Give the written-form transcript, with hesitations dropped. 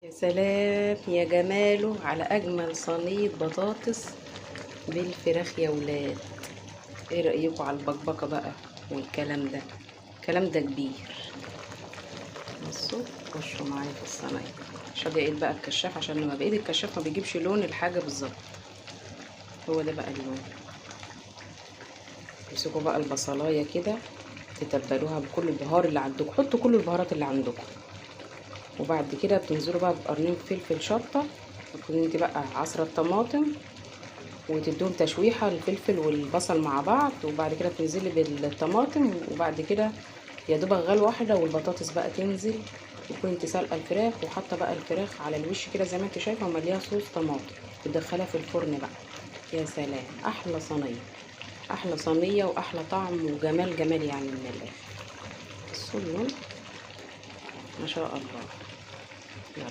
يا سلام يا جماله على اجمل صينيه بطاطس بالفراخ يا ولاد. ايه رايكم على البكبكه بقى والكلام ده؟ الكلام ده كبير. بصوا خشوا معايا في الصينيه. مش بايد بقى الكشاف، عشان لما بايد الكشاف ما بيجيبش لون الحاجه بالظبط. هو ده بقى اللون. امسكوا بقى البصلايه كده، تتبلوها بكل البهار اللي عندكم، حطوا كل البهارات اللي عندكم. وبعد كده بتنزلوا بقى بقرنين فلفل شطه، تكون انت بقى عصره طماطم، وتدوهم تشويحه الفلفل والبصل مع بعض. وبعد كده تنزلي بالطماطم، وبعد كده يا دوبك غلوه واحده والبطاطس بقى تنزل. تكون انت سالقه الفراخ وحاطه بقى الفراخ على الوش كده زي ما انت شايفه، ومليها صوص طماطم. تدخلها في الفرن بقى. يا سلام، احلى صينيه، احلى صينيه واحلى طعم وجمال جمال يعني من الاخر. بصوا اللون ما شاء الله. يلا.